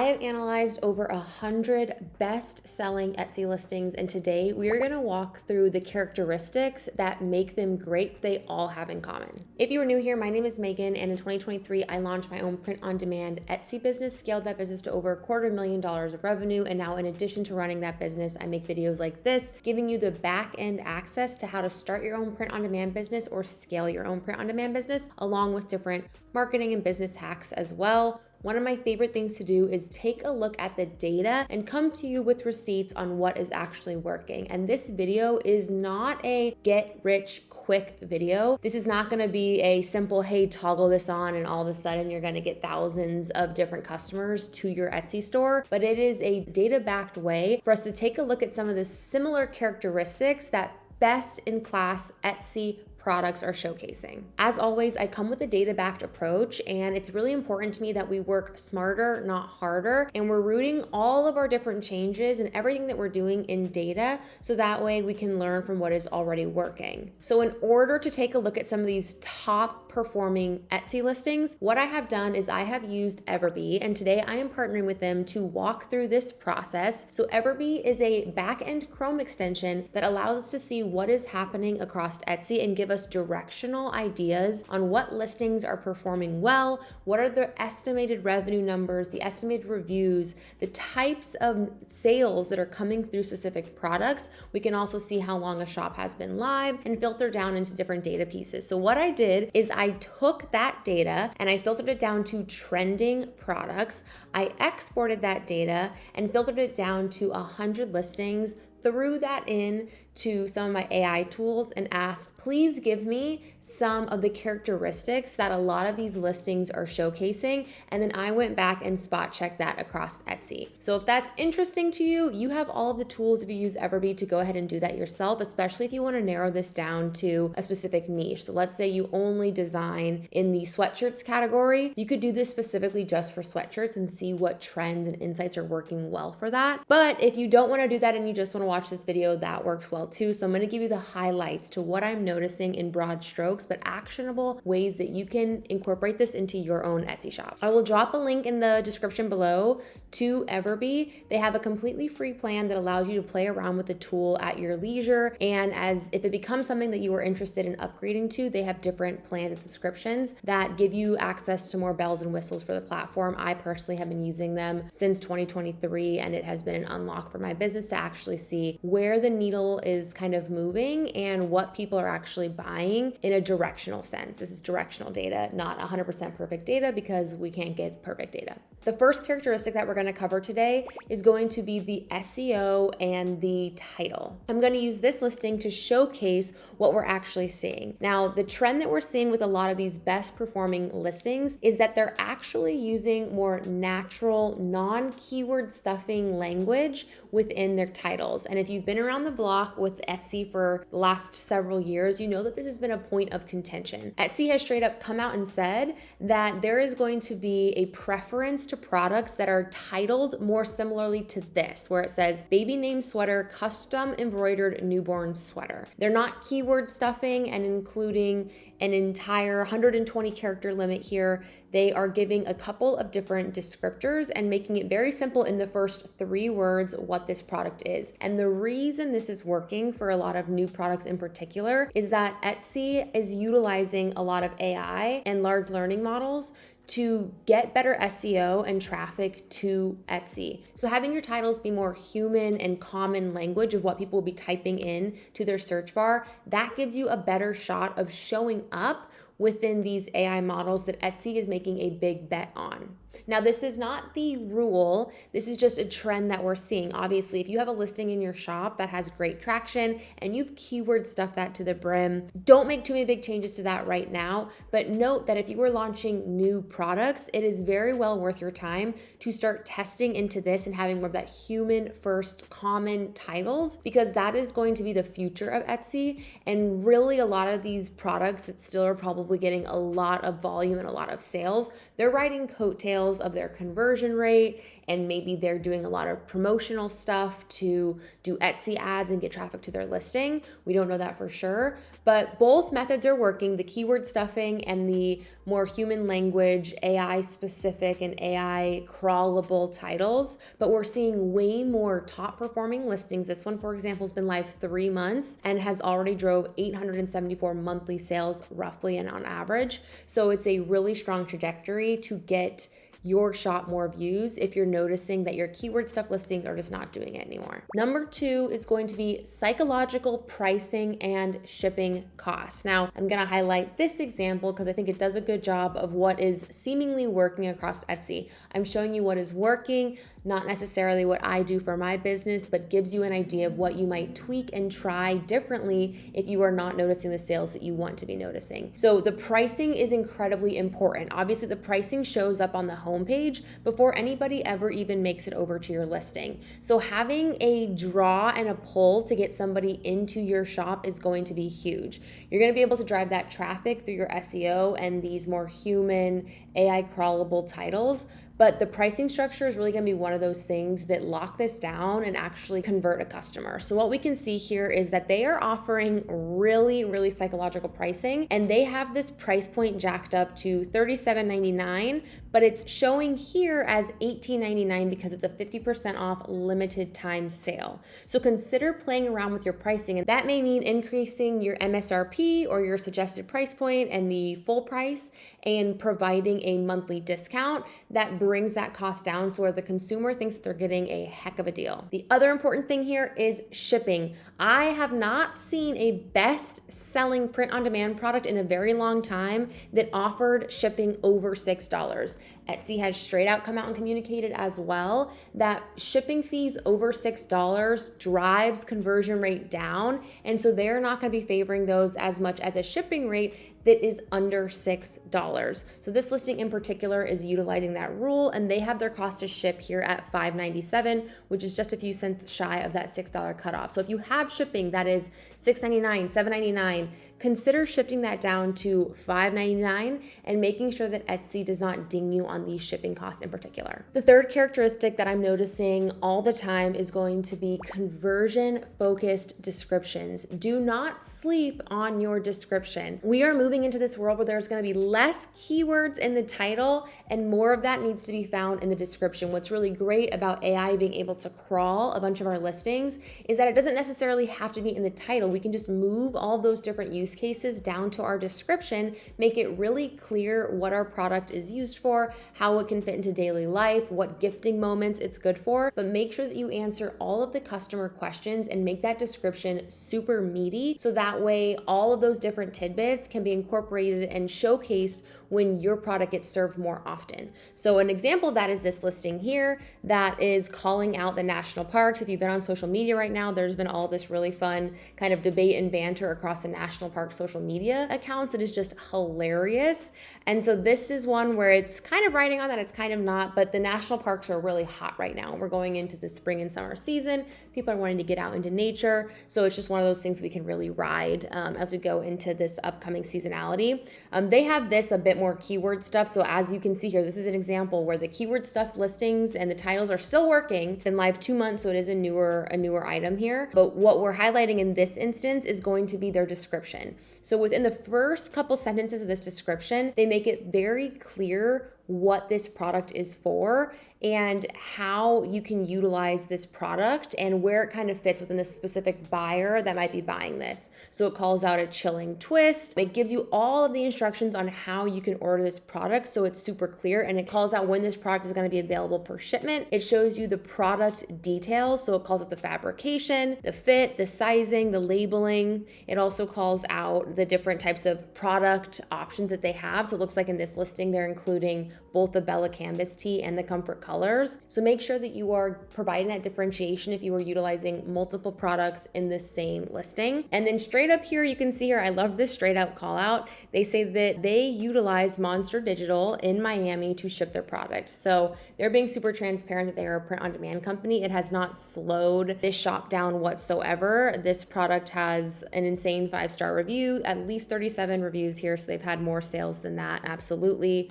I have analyzed over 100 best-selling Etsy listings, and today we are going to walk through the characteristics that make them great they all have in common. If you are new here, my name is Megan, and in 2023, I launched my own print-on-demand Etsy business, scaled that business to over $250,000 of revenue, and now in addition to running that business, I make videos like this, giving you the back-end access to how to start your own print-on-demand business or scale your own print-on-demand business, along with different marketing and business hacks as well. One of my favorite things to do is take a look at the data and come to you with receipts on what is actually working. And this video is not a get rich quick video. This is not gonna be a simple, hey, toggle this on and all of a sudden you're gonna get thousands of different customers to your Etsy store, but it is a data-backed way for us to take a look at some of the similar characteristics that best in class Etsy products are showcasing. As always, I come with a data-backed approach, and it's really important to me that we work smarter, not harder, and we're rooting all of our different changes and everything that we're doing in data, so that way we can learn from what is already working. So in order to take a look at some of these top performing Etsy listings, what I have done is I have used Everbee, and today I am partnering with them to walk through this process. So Everbee is a back-end Chrome extension that allows us to see what is happening across Etsy and give us directional ideas on what listings are performing well, what are the estimated revenue numbers, the estimated reviews, the types of sales that are coming through specific products. We can also see how long a shop has been live and filter down into different data pieces. So what I did is I took that data and I filtered it down to trending products. I exported that data and filtered it down to 100 listings, threw that in to some of my AI tools and asked, please give me some of the characteristics that a lot of these listings are showcasing. And then I went back and spot checked that across Etsy. So if that's interesting to you, you have all of the tools if you use Everbee to go ahead and do that yourself, especially if you want to narrow this down to a specific niche. So let's say you only design in the sweatshirts category. You could do this specifically just for sweatshirts and see what trends and insights are working well for that. But if you don't want to do that and you just want to watch this video, that works well too. So I'm going to give you the highlights to what I'm noticing in broad strokes, but actionable ways that you can incorporate this into your own Etsy shop. I will drop a link in the description below to Everbee. They have a completely free plan that allows you to play around with the tool at your leisure. And as if it becomes something that you are interested in upgrading to, they have different plans and subscriptions that give you access to more bells and whistles for the platform. I personally have been using them since 2023, and it has been an unlock for my business to actually see where the needle is kind of moving and what people are actually buying in a directional sense. This is directional data, not 100% perfect data, because we can't get perfect data. The first characteristic that we're going to cover today is going to be the SEO and the title. I'm going to use this listing to showcase what we're actually seeing. Now, the trend that we're seeing with a lot of these best performing listings is that they're actually using more natural, non-keyword stuffing language within their titles. And if you've been around the block with Etsy for the last several years, you know that this has been a point of contention. Etsy has straight up come out and said that there is going to be a preference to products that are titled more similarly to this, where it says baby name sweater, custom embroidered newborn sweater. They're not keyword stuffing and including an entire 120 character limit here. They are giving a couple of different descriptors and making it very simple in the first 3 words what this product is. And the reason this is working for a lot of new products in particular is that Etsy is utilizing a lot of AI and large learning models to get better SEO and traffic to Etsy. So having your titles be more human and common language of what people will be typing in to their search bar, that gives you a better shot of showing up within these AI models that Etsy is making a big bet on. Now, this is not the rule. This is just a trend that we're seeing. Obviously, if you have a listing in your shop that has great traction and you've keyword stuffed that to the brim, don't make too many big changes to that right now. But note that if you are launching new products, it is very well worth your time to start testing into this and having more of that human first common titles, because that is going to be the future of Etsy. And really a lot of these products that still are probably getting a lot of volume and a lot of sales, they're riding coattails of their conversion rate and maybe they're doing a lot of promotional stuff to do Etsy ads and get traffic to their listing. We don't know that for sure, but both methods are working, the keyword stuffing and the more human language, AI specific and AI crawlable titles. But we're seeing way more top performing listings. This one, for example, has been live 3 months and has already drove 874 monthly sales roughly and on average. So it's a really strong trajectory to get your shop more views if you're noticing that your keyword stuff listings are just not doing it anymore. Number 2 is going to be psychological pricing and shipping costs. Now, I'm gonna highlight this example because I think it does a good job of what is seemingly working across Etsy. I'm showing you what is working, not necessarily what I do for my business, but gives you an idea of what you might tweak and try differently if you are not noticing the sales that you want to be noticing. So the pricing is incredibly important. Obviously, the pricing shows up on the homepage before anybody ever even makes it over to your listing. So having a draw and a pull to get somebody into your shop is going to be huge. You're going to be able to drive that traffic through your SEO and these more human AI crawlable titles. But the pricing structure is really going to be one of those things that lock this down and actually convert a customer. So what we can see here is that they are offering really, really psychological pricing, and they have this price point jacked up to $37.99, but it's showing here as $18.99 because it's a 50% off limited time sale. So consider playing around with your pricing, and that may mean increasing your MSRP or your suggested price point and the full price and providing a monthly discount that brings that cost down so where the consumer thinks they're getting a heck of a deal. The other important thing here is shipping. I have not seen a best-selling print-on-demand product in a very long time that offered shipping over $6. Etsy has straight out come out and communicated as well that shipping fees over $6 drives conversion rate down, and so they're not going to be favoring those as much as a shipping rate that is under $6. So this listing in particular is utilizing that rule, and they have their cost to ship here at $5.97, which is just a few cents shy of that $6 cutoff. So if you have shipping that is $6.99, $7.99, consider shifting that down to $5.99 and making sure that Etsy does not ding you on the shipping cost in particular. The third characteristic that I'm noticing all the time is going to be conversion-focused descriptions. Do not sleep on your description. We are moving into this world where there's going to be less keywords in the title and more of that needs to be found in the description. What's really great about AI being able to crawl a bunch of our listings is that it doesn't necessarily have to be in the title. We can just move all those different use cases down to our description, make it really clear what our product is used for, how it can fit into daily life, what gifting moments it's good for, but make sure that you answer all of the customer questions and make that description super meaty so that way all of those different tidbits can be incorporated and showcased when your product gets served more often. So an example of that is this listing here that is calling out the national parks. If you've been on social media right now, there's been all this really fun kind of debate and banter across the national park social media accounts. It is just hilarious. And so this is one where it's kind of writing on that, it's kind of not, but the national parks are really hot right now. We're going into the spring and summer season. People are wanting to get out into nature. So it's just one of those things we can really ride as we go into this upcoming seasonality. They have this a bit more keyword stuff. So as you can see here, this is an example where the keyword stuff listings and the titles are still working. Been live 2 months, so it is a newer item here. But what we're highlighting in this instance is going to be their description. So within the first couple sentences of this description, they make it very clear what this product is for and how you can utilize this product and where it kind of fits within the specific buyer that might be buying this. So it calls out a chilling twist. It gives you all of the instructions on how you can order this product so it's super clear, and it calls out when this product is going to be available per shipment. It shows you the product details, so it calls out the fabrication, the fit, the sizing, the labeling. It also calls out the different types of product options that they have. So it looks like in this listing they're including both the Bella Canvas tee and the Comfort colors. So make sure that you are providing that differentiation if you are utilizing multiple products in the same listing. And then straight up here, you can see here, I love this straight out call out. They say that they utilize Monster Digital in Miami to ship their product. So they're being super transparent that they are a print on demand company. It has not slowed this shop down whatsoever. This product has an insane 5-star review, at least 37 reviews here. So they've had more sales than that. Absolutely.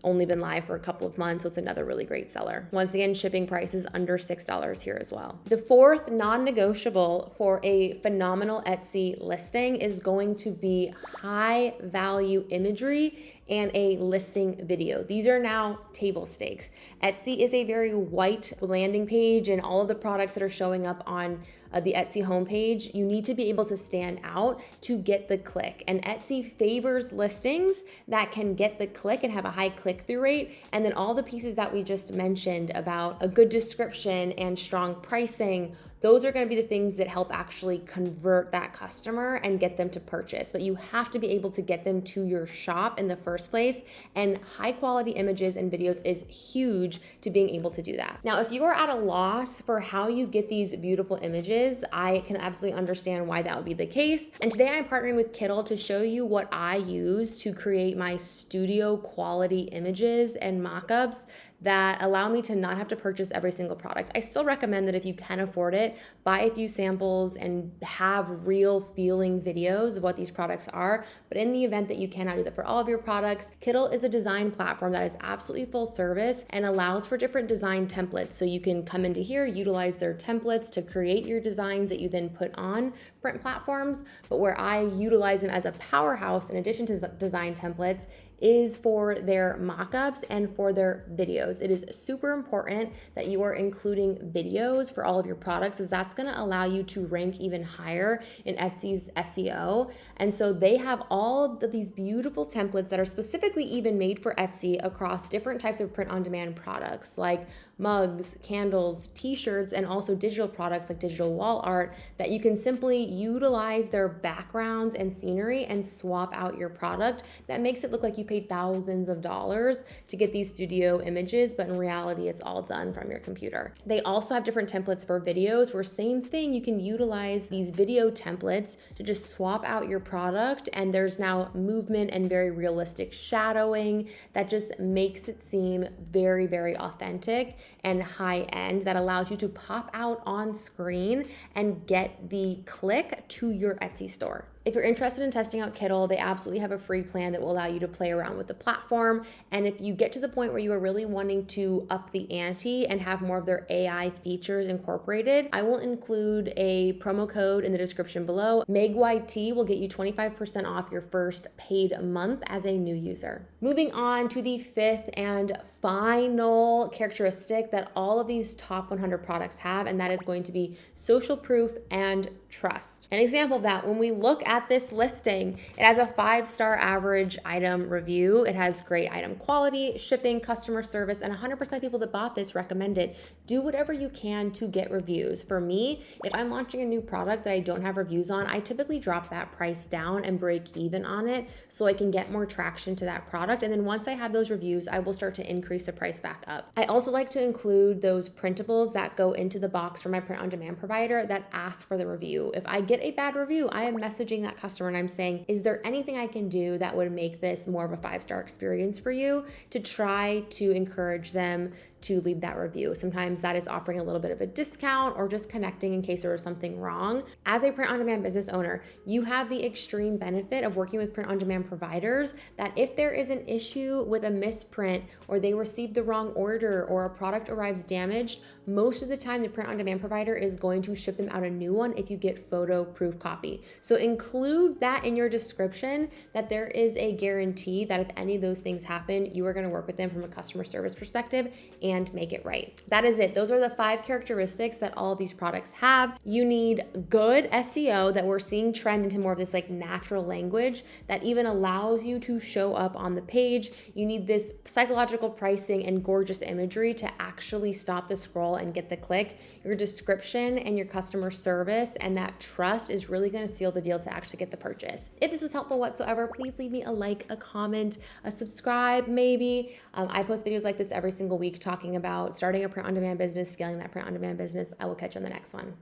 only been live for a couple of months, so it's another really great seller. Once again, shipping price is under $6 here as well. The fourth non-negotiable for a phenomenal Etsy listing is going to be high value imagery and a listing video. These are now table stakes. Etsy is a very white landing page, and all of the products that are showing up on the Etsy homepage, you need to be able to stand out to get the click. And Etsy favors listings that can get the click and have a high click-through rate. And then all the pieces that we just mentioned about a good description and strong pricing, those are going to be the things that help actually convert that customer and get them to purchase. But you have to be able to get them to your shop in the first place. And high quality images and videos is huge to being able to do that. Now, if you are at a loss for how you get these beautiful images, I can absolutely understand why that would be the case. And today I'm partnering with Kittl to show you what I use to create my studio quality images and mockups that allow me to not have to purchase every single product. I still recommend that if you can afford it, buy a few samples and have real feeling videos of what these products are. But in the event that you cannot do that for all of your products, Kittl is a design platform that is absolutely full service and allows for different design templates. So you can come into here, utilize their templates to create your designs that you then put on print platforms. But where I utilize them as a powerhouse in addition to design templates is for their mockups and for their videos. It is super important that you are including videos for all of your products, as that's going to allow you to rank even higher in Etsy's SEO. And so they have all of these beautiful templates that are specifically even made for Etsy across different types of print-on-demand products like mugs, candles, t-shirts, and also digital products like digital wall art that you can simply utilize their backgrounds and scenery and swap out your product. That makes it look like you paid thousands of dollars to get these studio images, but in reality, it's all done from your computer. They also have different templates for videos where same thing, you can utilize these video templates to just swap out your product, and there's now movement and very realistic shadowing that just makes it seem very, very authentic and high end, that allows you to pop out on screen and get the click to your Etsy store. If you're interested in testing out Kittl, they absolutely have a free plan that will allow you to play around with the platform. And if you get to the point where you are really wanting to up the ante and have more of their AI features incorporated, I will include a promo code in the description below. MegYT will get you 25% off your first paid month as a new user. Moving on to the fifth and final characteristic that all of these top 100 products have, and that is going to be social proof and trust. An example of that, when we look at this listing, it has a 5-star average item review. It has great item quality, shipping, customer service, and 100% of people that bought this recommend it. Do whatever you can to get reviews. For me, if I'm launching a new product that I don't have reviews on, I typically drop that price down and break even on it so I can get more traction to that product. And then once I have those reviews, I will start to increase the price back up. I also like to include those printables that go into the box for my print-on-demand provider that ask for the review. If I get a bad review, I am messaging that customer and I'm saying, is there anything I can do that would make this more of a 5-star experience for you, to try to encourage them to leave that review. Sometimes that is offering a little bit of a discount or just connecting in case there was something wrong. As a print-on-demand business owner, you have the extreme benefit of working with print-on-demand providers that if there is an issue with a misprint or they received the wrong order or a product arrives damaged, most of the time the print-on-demand provider is going to ship them out a new one if you get photo-proof copy. So include that in your description, that there is a guarantee that if any of those things happen, you are going to work with them from a customer service perspective and make it right. That is it. Those are the 5 characteristics that all of these products have. You need good SEO that we're seeing trend into more of this like natural language that even allows you to show up on the page. You need this psychological pricing and gorgeous imagery to actually stop the scroll and get the click. Your description and your customer service and that trust is really going to seal the deal to actually get the purchase. If this was helpful whatsoever, please leave me a like, a comment, a subscribe maybe. I post videos like this every single week talking about starting a print-on-demand business, scaling that print-on-demand business. I will catch you on the next one.